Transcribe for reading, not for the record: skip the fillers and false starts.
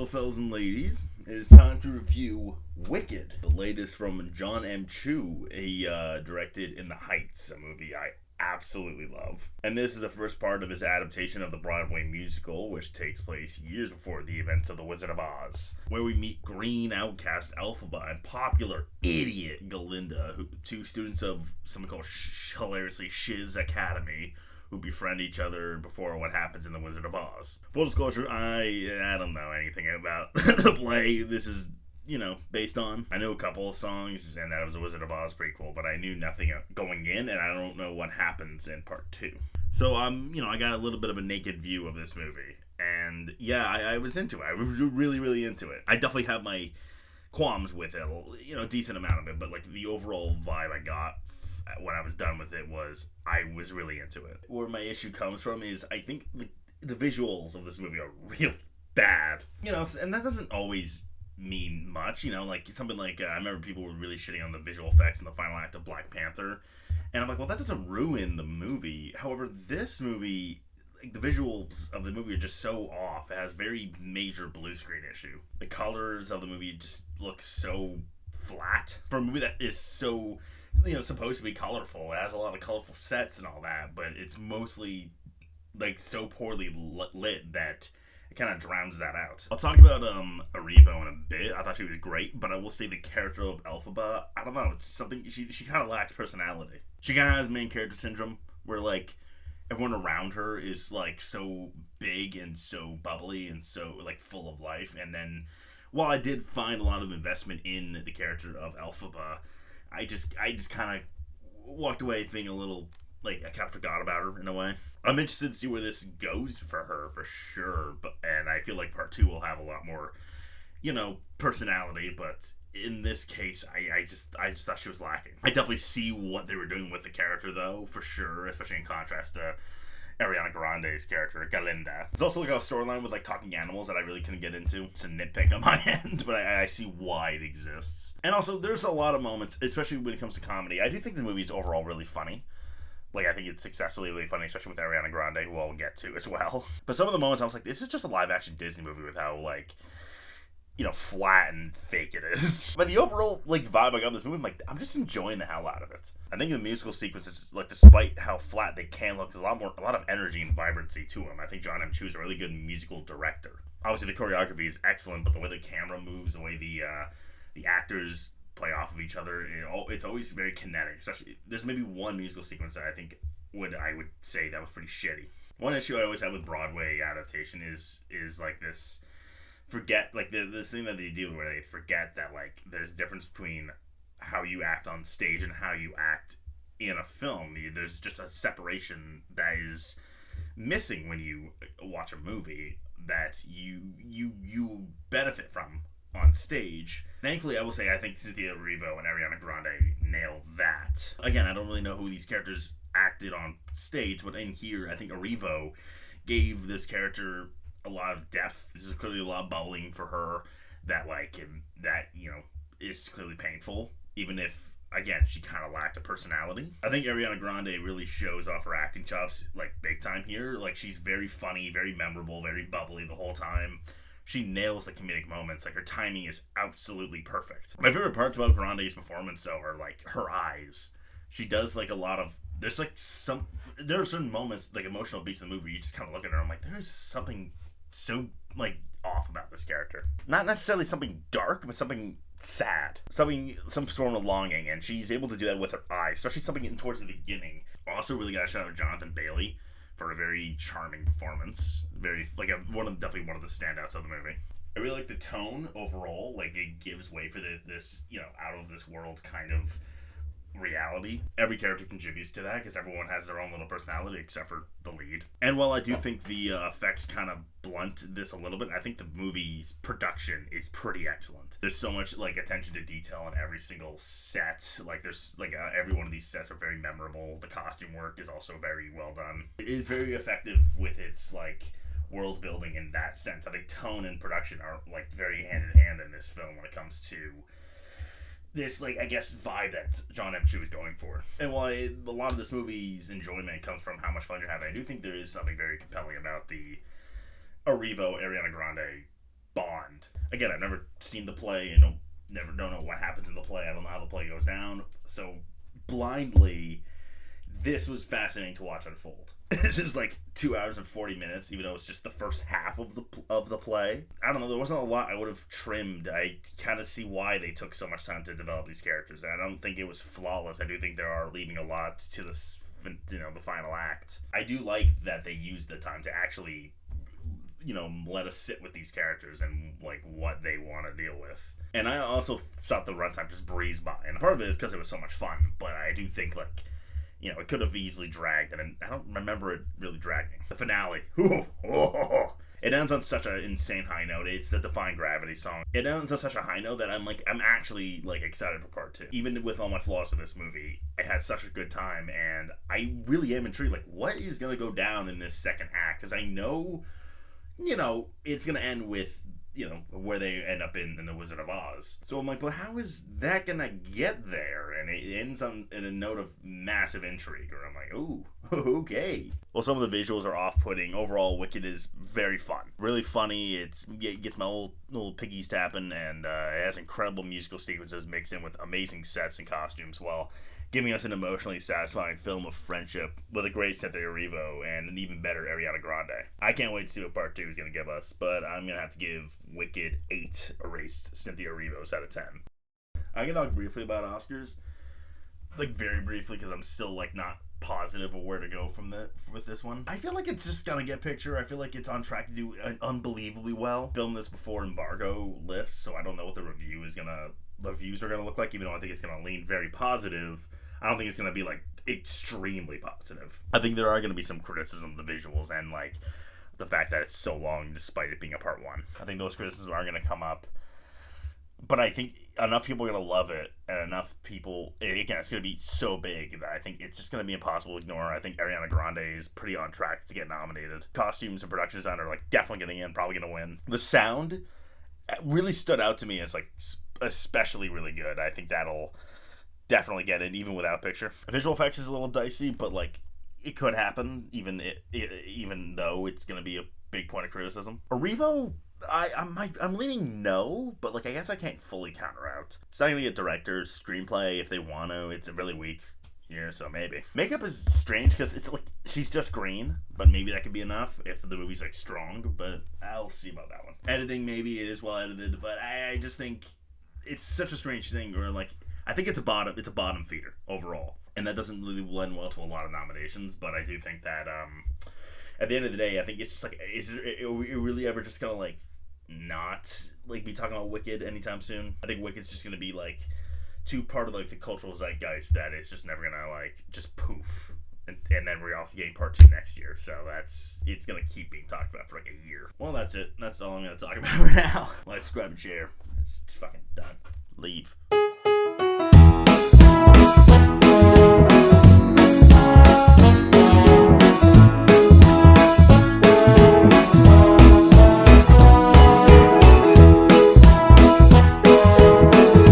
Well, fellas and ladies, it is time to review Wicked, the latest from John M. Chu. He directed In the Heights, a movie I absolutely love. And this is the first part of his adaptation of the Broadway musical, which takes place years before the events of The Wizard of Oz, where we meet green outcast Elphaba and popular idiot Galinda, two students of something called hilariously Shiz Academy, who befriend each other before what happens in The Wizard of Oz. Full disclosure, I don't know anything about the play this is, based on. I know a couple of songs, and that it was a Wizard of Oz prequel, but I knew nothing going in, and I don't know what happens in part 2. So, I got a little bit of a naked view of this movie, and yeah, I was into it. I was really, really into it. I definitely have my qualms with it, a decent amount of it, but like the overall vibe I got when I was done with it was I was really into it. Where my issue comes from is I think the visuals of this movie are really bad. And that doesn't always mean much, like something like I remember people were really shitting on the visual effects in the final act of Black Panther, and I'm like, well, that doesn't ruin the movie. However, this movie, like, the visuals of the movie are just so off. It has very major blue screen issue. The colors of the movie just look so flat for a movie that is so supposed to be colorful. It has a lot of colorful sets and all that, but it's mostly like so poorly lit that it kind of drowns that out. I'll talk about Erivo in a bit. I thought she was great, but I will say the character of Elphaba, I don't know, something she kind of lacks personality. She kind of has main character syndrome, where like everyone around her is like so big and so bubbly and so like full of life, and then while I did find a lot of investment in the character of Elphaba, I just kind of walked away thinking a little, like, I kind of forgot about her in a way. I'm interested to see where this goes for her, for sure, and I feel like part 2 will have a lot more, personality, but in this case, I just thought she was lacking. I definitely see what they were doing with the character, though, for sure, especially in contrast to Ariana Grande's character, Galinda. There's also like a storyline with like talking animals that I really couldn't get into. It's a nitpick on my end, but I see why it exists. And also, there's a lot of moments, especially when it comes to comedy. I do think the movie's overall really funny. Like, I think it's successfully really funny, especially with Ariana Grande, who I'll get to as well. But some of the moments I was like, this is just a live-action Disney movie with how, like, flat and fake it is. But the overall, like, vibe I got of this movie, I'm just enjoying the hell out of it. I think the musical sequences, like, despite how flat they can look, there's a lot of energy and vibrancy to them. I think John M. Chu is a really good musical director. Obviously, the choreography is excellent, but the way the camera moves, the way the actors play off of each other, it's always very kinetic. Especially, there's maybe one musical sequence that I think I would say that was pretty shitty. One issue I always have with Broadway adaptation is like this. This thing that they do where they forget that, like, there's a difference between how you act on stage and how you act in a film. There's just a separation that is missing when you watch a movie that you benefit from on stage. Thankfully, I will say I think Cynthia Erivo and Ariana Grande nailed that. Again, I don't really know who these characters acted on stage, but in here, I think Erivo gave this character a lot of depth. This is clearly a lot of bubbling for her that is clearly painful, even if, again, she kind of lacked a personality. I think Ariana Grande really shows off her acting chops, like, big time here. Like, she's very funny, very memorable, very bubbly the whole time. She nails the comedic moments. Like, her timing is absolutely perfect. My favorite parts about Grande's performance, though, are, like, her eyes. She does, like, a lot of... there are certain moments, like, emotional beats in the movie, where you just kind of look at her and I'm like, there is something so, like, off about this character. Not necessarily something dark, but something sad. Some form of longing, and she's able to do that with her eyes, especially something towards the beginning. Also really got a shout out to Jonathan Bailey for a very charming performance. Very, like, definitely one of the standouts of the movie. I really like the tone overall. Like, it gives way for this out of this world kind of reality. Every character contributes to that because everyone has their own little personality except for the lead. And while I do think the effects kind of blunt this a little bit, I think the movie's production is pretty excellent. There's so much, like, attention to detail on every single set. Like, there's like every one of these sets are very memorable. The costume work is also very well done. It is very effective with its, like, world building in that sense. I think tone and production are, like, very hand in hand in this film when it comes to this, like, I guess, vibe that John M. Chu is going for. And while a lot of this movie's enjoyment comes from how much fun you're having, I do think there is something very compelling about the Erivo Ariana Grande bond again, I've never seen the play, don't know what happens in the play. I don't know how the play goes down. So blindly, this was fascinating to watch unfold. This is like 2 hours and 40 minutes, even though it's just the first half of the play. I don't know, there wasn't a lot I would have trimmed. I kind of see why they took so much time to develop these characters. I don't think it was flawless. I do think they are leaving a lot to this, the final act. I do like that they used the time to actually, let us sit with these characters and like what they want to deal with. And I also thought the runtime just breezed by. And part of it is because it was so much fun. But I do think, like, it could have easily dragged. And I don't remember it really dragging. The finale. It ends on such an insane high note. It's the Defying Gravity song. It ends on such a high note that I'm actually, like, excited for part 2. Even with all my flaws with this movie, I had such a good time. And I really am intrigued. Like, what is going to go down in this second act? Because I know, it's going to end with, where they end up in The Wizard of Oz. So I'm like, but how is that gonna get there? And it ends on in a note of massive intrigue, or I'm like, ooh, okay. Well, some of the visuals are off-putting. Overall, Wicked is very fun. Really funny. It gets my old little piggies tapping, and it has incredible musical sequences mixed in with amazing sets and costumes, while giving us an emotionally satisfying film of friendship with a great Cynthia Erivo and an even better Ariana Grande. I can't wait to see what part 2 is going to give us, but I'm going to have to give Wicked 8 erased Cynthia Erivos out of 10. I can talk briefly about Oscars, like very briefly, because I'm still like not positive of where to go with this one. I feel like it's just gonna get picture. I feel like it's on track to do unbelievably well. Filmed this before embargo lifts, so I don't know what the reviews are gonna look like, even though I think it's gonna lean very positive. I don't think it's gonna be like extremely positive. I think there are gonna be some criticism of the visuals and like the fact that it's so long despite it being a part 1. I think those criticisms are gonna come up. But I think enough people are going to love it, and enough people, again, it's going to be so big that I think it's just going to be impossible to ignore. I think Ariana Grande is pretty on track to get nominated. Costumes and production design are like definitely getting in, probably going to win. The sound really stood out to me as like especially really good. I think that'll definitely get in, even without picture. Visual effects is a little dicey, but like it could happen, even though it's going to be a big point of criticism. Erivo, I'm leaning no, but like I guess I can't fully counter out. It's not gonna get director's screenplay if they want to. It's really weak here, so maybe. Makeup is strange because it's like she's just green, but maybe that could be enough if the movie's like strong. But I'll see about that one. Editing, maybe it is well edited, but I just think it's such a strange thing where like I think it's a bottom feeder overall, and that doesn't really lend well to a lot of nominations. But I do think that at the end of the day, I think it's just like is it really ever just gonna like not like be talking about Wicked anytime soon? I think Wicked's just gonna be like too part of like the cultural zeitgeist that it's just never gonna like just poof, and then we're also getting part 2 next year, so it's gonna keep being talked about for like a year. Well, that's it. That's all I'm gonna talk about for now. Let's grab a chair. It's fucking done. Leave.